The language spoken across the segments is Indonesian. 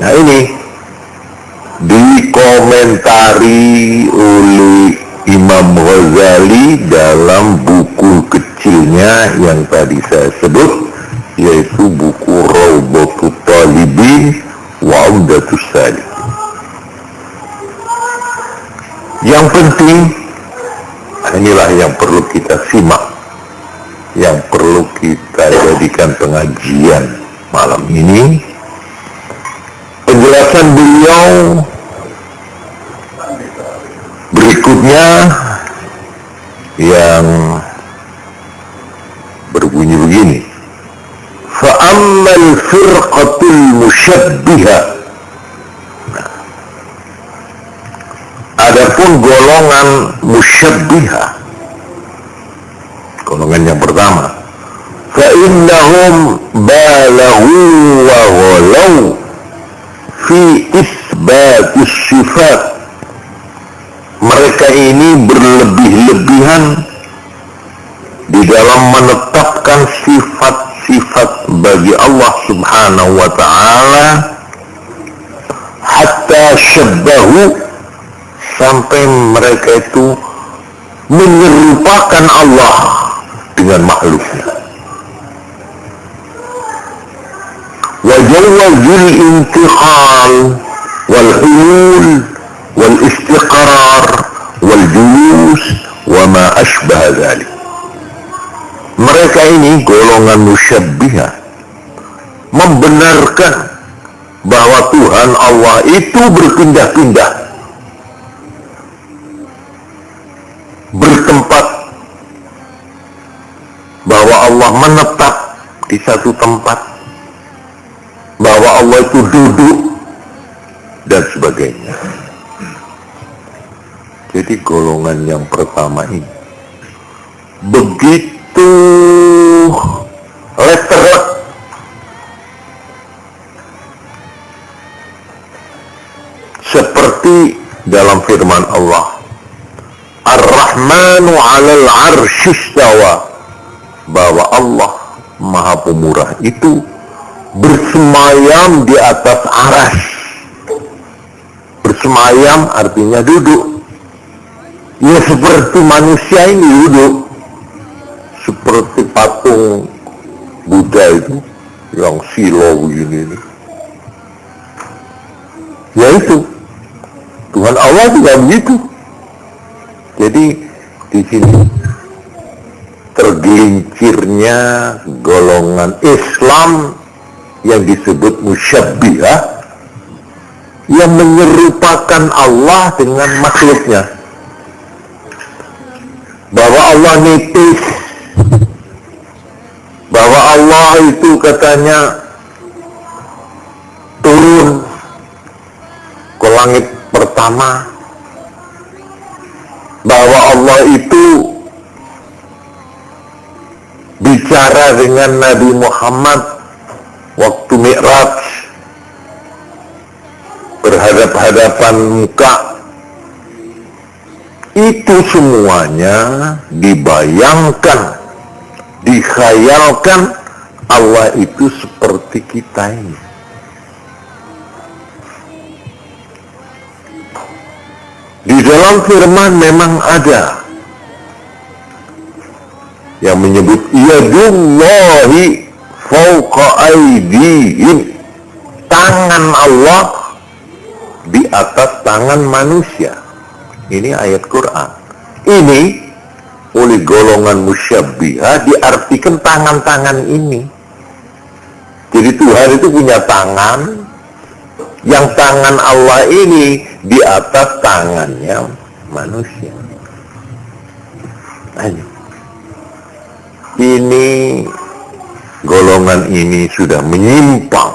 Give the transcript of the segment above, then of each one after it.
Nah ini dikomentari oleh Imam Ghazali dalam buku kecilnya yang tadi saya sebut, yaitu buku Rawdatut Talibin wa Umdatus Salikin. Yang penting, inilah yang perlu kita simak, yang perlu kita jadikan pengajian malam ini. Penjelasan beliau berikutnya yang berbunyi begini: fa'ammal firqatul musyabbihah. Adapun golongan musyabbihah, golongan yang pertama, fa'innahum balaghu wa ghalaw fi isbatis sifat. Mereka ini berlebih-lebihan di dalam menetapkan sifat-sifat bagi Allah Subhanahu wa ta'ala, hatta syabbahu, sampai mereka itu menyerupakan Allah dengan makhluknya. Wajawazul intiqal wal hulul wal istiqrar wal julus wa ma ashbah dzalik. Mereka ini golongan musyabbihah membenarkan bahwa Tuhan Allah itu berpindah-pindah, bertempat, bahwa Allah menetap di satu tempat, bahwa Allah itu duduk, dan sebagainya. Jadi golongan yang pertama ini begitu letterlek seperti dalam firman Allah, Ar-Rahmanu 'alal 'arsy istawa, bahwa Allah Maha Pemurah itu bersemayam di atas aras. Bersemayam artinya duduk. Ya seperti manusia ini duduk, seperti patung Buddha itu yang silo begini. Ya itu Tuhan Allah juga begitu. Jadi di sini tergelincirnya golongan Islam yang disebut musyabbihah, yang menyerupakan Allah dengan makhluknya. Bahwa Allah nipis, bahwa Allah itu katanya turun ke langit pertama, bahwa Allah itu bicara dengan Nabi Muhammad waktu Mi'raj, berhadap-hadapan muka. Itu semuanya dibayangkan, dikhayalkan Allah itu seperti kita ini. Di dalam firman memang ada yang menyebut yadullahi fawqa aydihim, tangan Allah di atas tangan manusia. Ini ayat Quran. Ini oleh golongan musyabbihah diartikan tangan-tangan ini. Jadi Tuhan itu punya tangan, yang tangan Allah ini di atas tangannya manusia. Ini golongan ini sudah menyimpang,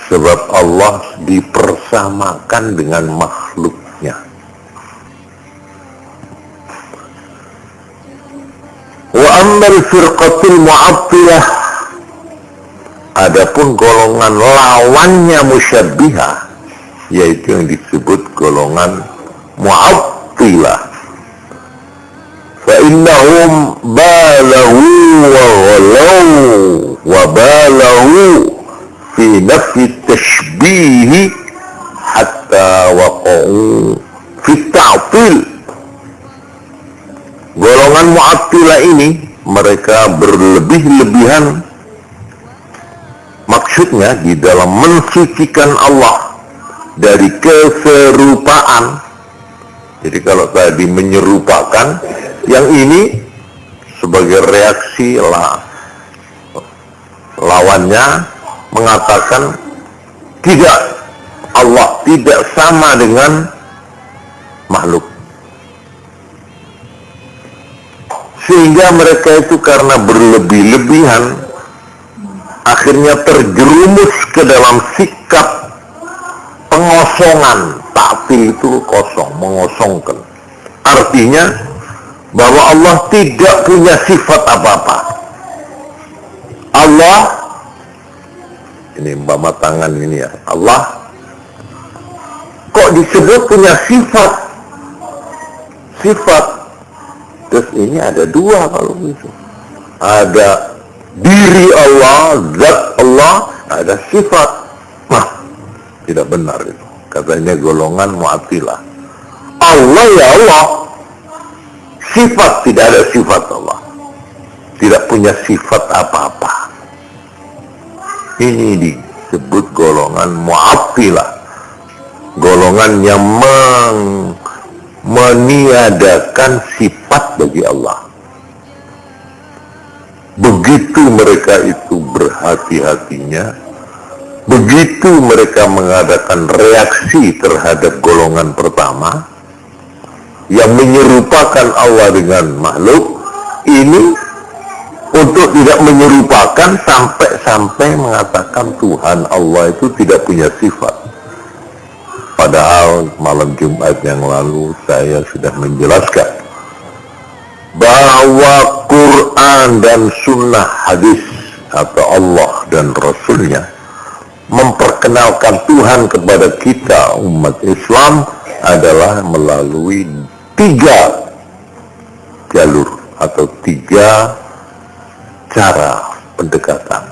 sebab Allah dipersamakan dengan makhluknya. Wa ammal firqatul mu'attilah, adapun golongan lawannya musyabbihah, yaitu yang disebut golongan mu'attilah, fa innahum fahum balahu wa ghalaw wa balahu fi nafi tashbihi hatta waqa'u fi ta'til. Golongan Mu'attilah ini mereka berlebih-lebihan, maksudnya di dalam mensucikan Allah dari keserupaan. Jadi kalau tadi menyerupakan, yang ini sebagai reaksi lawannya mengatakan tidak, Allah tidak sama dengan makhluk. Sehingga mereka itu karena berlebih-lebihan akhirnya terjerumus ke dalam sikap pengosongan. Ta'til itu kosong, mengosongkan. Artinya bahwa Allah tidak punya sifat apa-apa. Allah, ini umpama tangan ini ya, Allah kok disebut punya sifat. Terus ini ada dua kalau gitu. Ada diri Allah, zat Allah, ada sifat. Nah, tidak benar itu. Katanya golongan Mu'attilah. Allah ya Allah, sifat tidak ada sifat Allah. Tidak punya sifat apa-apa. Ini disebut golongan Mu'attilah. Golongan yang meniadakan sifat bagi Allah. Begitu mereka itu berhati-hatinya, begitu mereka mengadakan reaksi terhadap golongan pertama yang menyerupakan Allah dengan makhluk, ini untuk tidak menyerupakan sampai mengatakan Tuhan Allah itu tidak punya sifat. Padahal malam Jumat yang lalu saya sudah menjelaskan bahwa Quran dan Sunnah hadis atau Allah dan Rasulnya memperkenalkan Tuhan kepada kita umat Islam adalah melalui 3 jalur atau 3 cara pendekatan.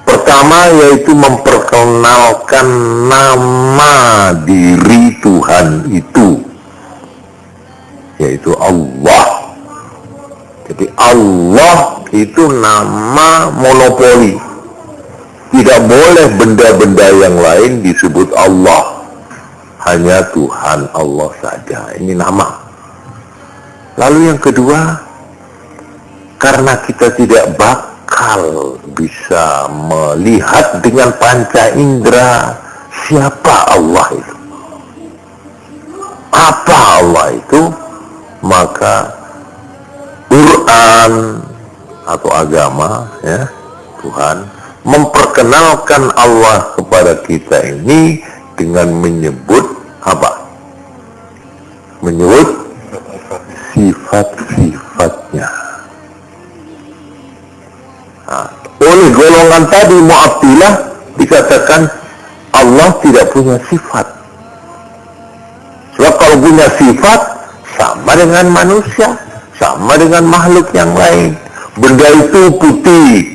Pertama yaitu memperkenalkan nama diri Tuhan itu, yaitu Allah. Jadi Allah itu nama monopoli. Tidak boleh benda-benda yang lain disebut Allah. Hanya Tuhan Allah saja. Ini nama. Lalu yang kedua, karena kita tidak bakal bisa melihat dengan panca indera siapa Allah itu, apa Allah itu, maka Quran atau agama ya Tuhan memperkenalkan Allah kepada kita ini dengan menyebut apa? Menyebut sifat-sifatnya. Nah, oleh golongan tadi Mu'attilah dikatakan Allah tidak punya sifat. Sebab kalau punya sifat sama dengan manusia, sama dengan makhluk yang lain. Benda itu putih,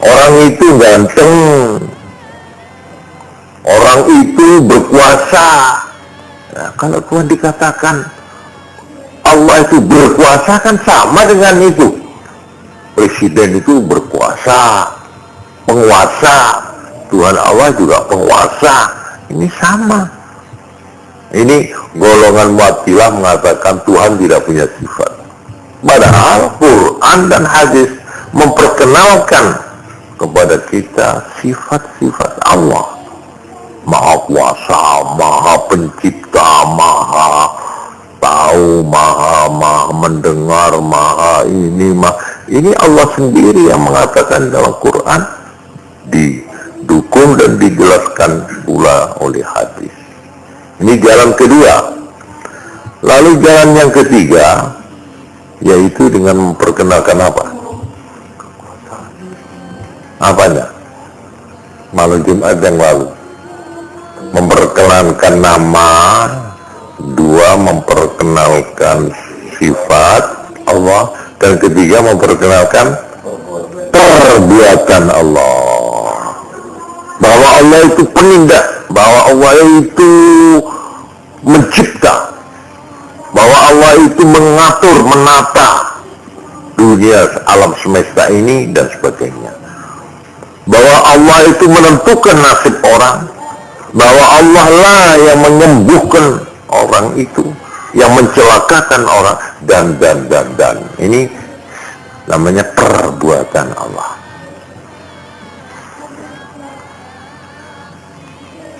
orang itu ganteng, orang itu berkuasa. Nah, kalau Tuhan dikatakan Allah itu berkuasa, kan sama dengan itu. Presiden itu berkuasa, penguasa. Tuhan Allah juga penguasa. Ini sama. Ini golongan Mu'attilah mengatakan Tuhan tidak punya sifat. Padahal Quran dan hadis memperkenalkan kepada kita sifat-sifat Allah. Maha kuasa, maha pencipta, maha tahu, maha mendengar, maha ini, ini Allah sendiri yang mengatakan dalam Quran, didukung dan dijelaskan pula oleh hadis. Ini jalan kedua. Lalu jalan yang ketiga, yaitu dengan memperkenalkan apa? Apanya? Malam Jumat yang lalu memperkenalkan nama 2 kedua memperkenalkan sifat Allah, dan ketiga memperkenalkan perbuatan Allah. Bahwa Allah itu penindak, bahwa Allah itu mencipta, bahwa Allah itu mengatur, menata dunia, alam semesta ini dan sebagainya. Bahwa Allah itu menentukan nasib orang, bahwa Allah lah yang menyembuhkan orang itu, yang mencelakakan orang, dan. Ini namanya perbuatan Allah.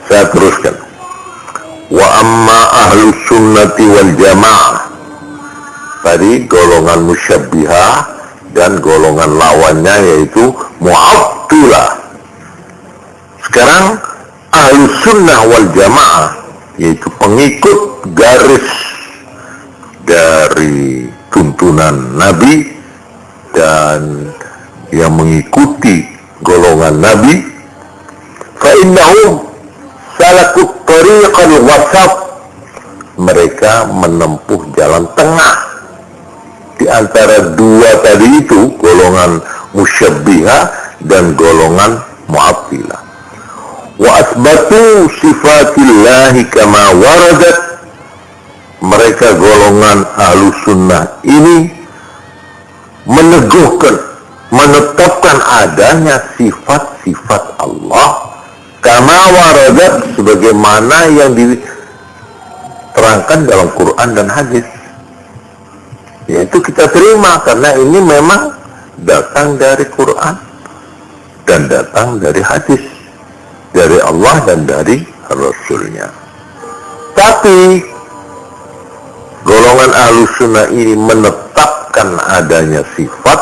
Saya teruskan. Wa amma ahlus sunnati wal jamaah. Tadi golongan musyabbihah dan golongan lawannya yaitu mu'attilah. Sekarang ahlus sunnah wal jamaah, yaitu pengikut garis dari tuntunan Nabi dan yang mengikuti golongan Nabi, fa innahum salakut tariqal wasat. Mereka menempuh jalan tengah di antara dua tadi itu, golongan musyabbihah dan golongan mu'attilah. Wa asbatu sifatillahi kama waradat. Mereka golongan ahlus sunnah ini meneguhkan, menetapkan adanya sifat-sifat Allah kama waradat, sebagaimana yang diterangkan dalam Quran dan hadis. Yaitu kita terima karena ini memang datang dari Quran dan datang dari hadis, dari Allah dan dari Rasulnya. Tapi golongan ahlus sunnah ini menetapkan adanya sifat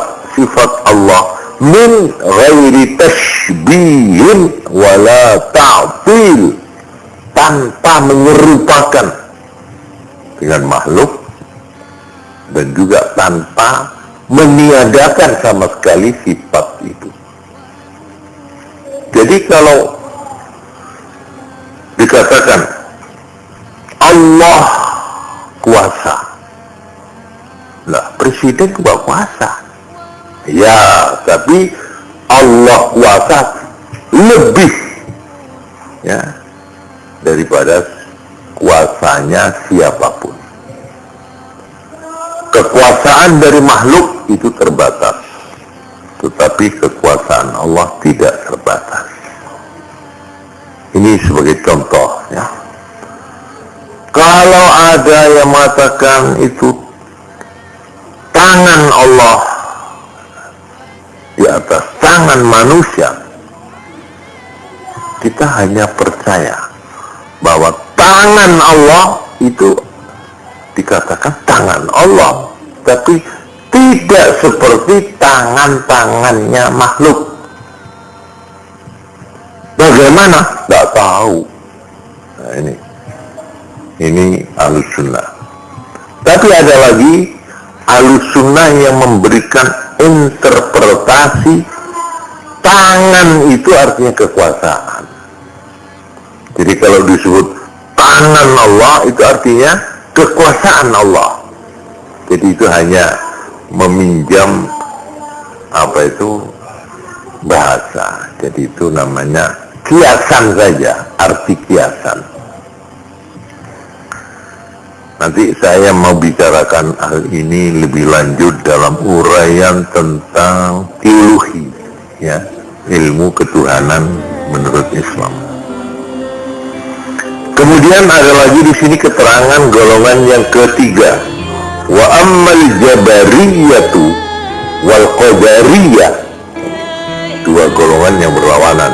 Allah min ghairi tashbihin wala ta'til, tanpa menyerupakan dengan makhluk dan juga tanpa meniadakan sama sekali sifat itu. Jadi kalau dikatakan Allah kuasa, lah presiden juga kuasa, ya, tapi Allah kuasa lebih ya daripada kuasanya siapapun. Kekuasaan dari makhluk itu terbatas, tetapi kekuasaan Allah tidak terbatas. Ini sebagai contoh ya. Kalau ada yang mengatakan itu tangan Allah di atas tangan manusia, kita hanya percaya bahwa tangan Allah itu dikatakan tangan Allah, tapi tidak seperti tangan-tangannya makhluk. Bagaimana? Tidak tahu. Nah, ini ahlus sunnah. Tapi ada lagi ahlus sunnah yang memberikan interpretasi tangan itu artinya kekuasaan. Jadi kalau disebut tangan Allah itu artinya kekuasaan Allah. Jadi itu hanya meminjam bahasa. Jadi itu namanya kiasan saja, arti kiasan. Nanti saya mau bicarakan hal ini lebih lanjut dalam uraian tentang teologi, ya, ilmu ketuhanan menurut Islam. Kemudian ada lagi di sini keterangan golongan yang ketiga, wa ammal jabariyatu wal qadariyah, dua golongan yang berlawanan.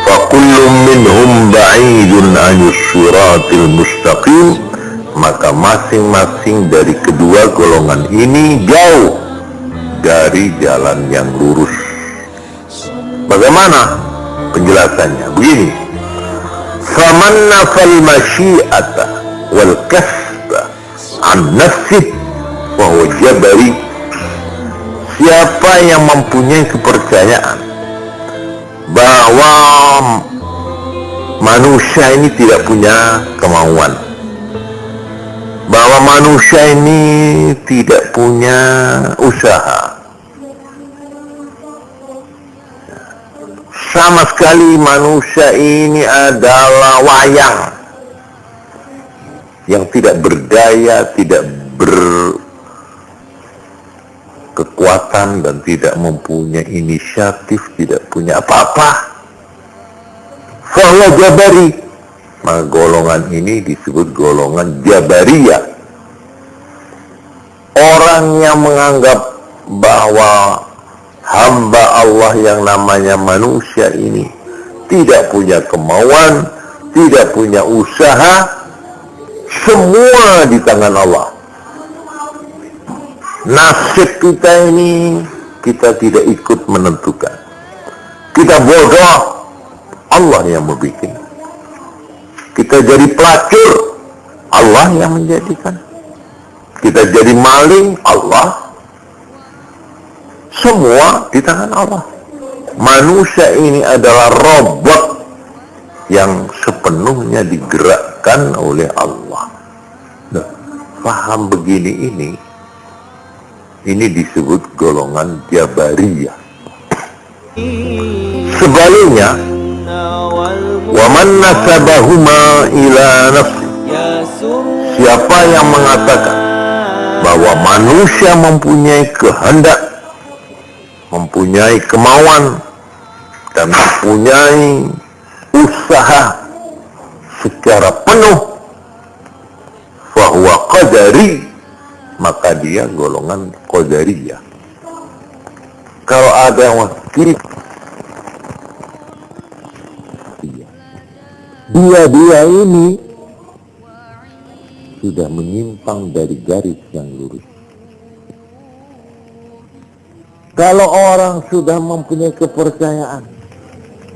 Fa kullum minhum ba'idun 'anil siratil mustaqim, maka masing-masing dari kedua golongan ini jauh dari jalan yang lurus. Bagaimana penjelasannya? Begini, faman nafal masyi'ata wal kasba an nafsih wa huwa jabari. Siapa yang mempunyai kepercayaan bahwa manusia ini tidak punya kemauan bahwa manusia ini tidak punya usaha. Sama sekali manusia ini adalah wayang yang tidak berdaya, tidak berkekuatan, dan tidak mempunyai inisiatif, tidak punya apa-apa. Fahuwa jabari. Maka golongan ini disebut golongan Jabariyah. Orang yang menganggap bahwa hamba Allah yang namanya manusia ini tidak punya kemauan, tidak punya usaha, semua di tangan Allah. Nasib kita ini kita tidak ikut menentukan. Kita bodoh, Allah yang membuat. Kita jadi pelacur, Allah yang menjadikan. Kita jadi maling, Allah. Semua di tangan Allah. Manusia ini adalah robot yang sepenuhnya digerakkan oleh Allah. Nah, paham begini ini disebut golongan Jabariyah. Sebaliknya, wa man nasabahuma ila nafsi, siapa yang mengatakan bahwa manusia mempunyai kehendak, mempunyai kemauan, dan mempunyai usaha secara penuh, fahuwa qadari, maka dia golongan qadariyah. Kalau ada yang kiri, dia ini sudah menyimpang dari garis yang lurus. Kalau orang sudah mempunyai kepercayaan,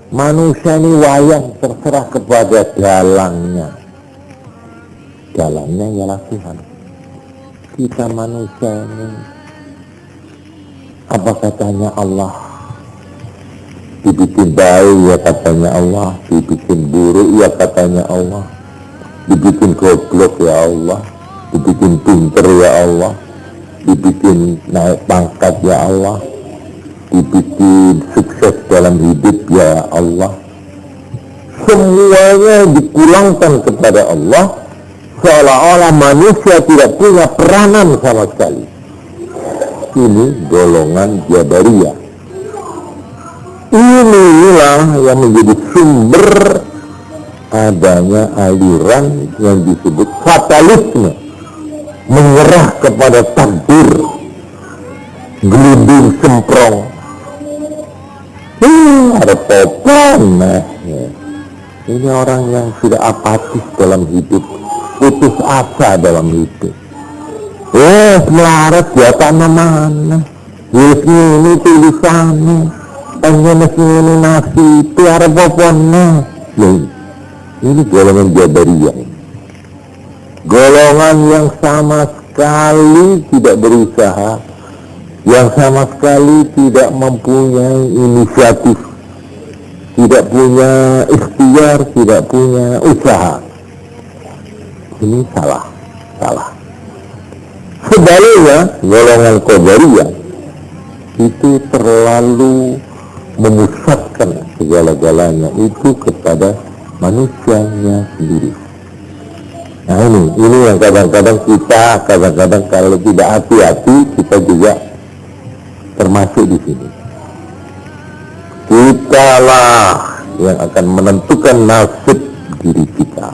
manusia ini wayang terserah kepada dalangnya. Dalangnya ialah Tuhan. Kita manusia ini, apa katanya Allah? Dibikin baik ya katanya Allah, dibikin buruk ya katanya Allah, dibikin goblok ya Allah, dibikin pinter ya Allah, dibikin naik pangkat ya Allah, dibikin sukses dalam hidup ya Allah. Semuanya dipulangkan kepada Allah, seolah-olah manusia tidak punya peranan sama sekali. Ini golongan Jabariyah. Inilah yang menjadi sumber adanya aliran yang disebut fatalisme, menyerah kepada takdir, gelinding semprong. Ada popon. Ini orang yang sudah apatis dalam hidup, putus asa dalam hidup. Melarat ya tanah mana, ini tulisannya. Pengen ini nasi, tiara popona. Ini golongan Jabariyah. Golongan yang sama sekali tidak berusaha, yang sama sekali tidak mempunyai inisiatif, tidak punya ikhtiar, tidak punya usaha. Ini salah. Sebaliknya, golongan Qadariyah itu terlalu memusatkan segala-galanya itu kepada manusianya sendiri. Nah ini yang kadang-kadang kita kalau tidak hati-hati kita juga termasuk di sini. Kitalah yang akan menentukan nasib diri kita.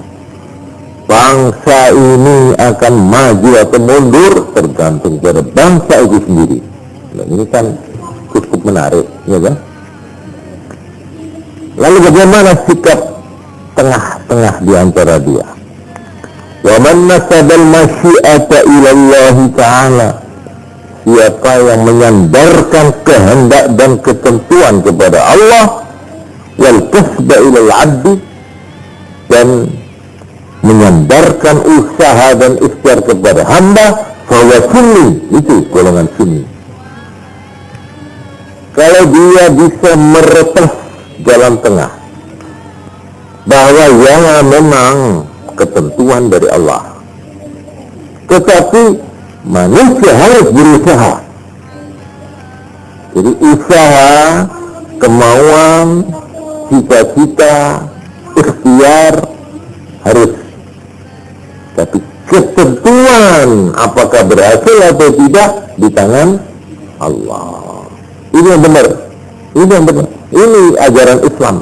Bangsa ini akan maju atau mundur tergantung pada bangsa itu sendiri. Nah, ini kan cukup menarik, ya kan? Lalu bagaimana sikap tengah-tengah di antara dia? Wa man nasabal masyi'ata ila Allah Ta'ala, siapa yang menyandarkan kehendak dan ketentuan kepada Allah, wal kasba ila al-'abdi, dan menyandarkan usaha dan ikhtiar kepada hamba, fahuwa sunni, itu golongan sunni. Kalau dia bisa meretas jalan tengah, bahwa yang memang ketentuan dari Allah, Tetapi manusia harus berusaha. Jadi usaha, kemauan, cita-cita, ikhtiar harus. Tapi ketentuan apakah berhasil atau tidak di tangan Allah. Ini yang benar. Ini yang benar. Ini ajaran Islam.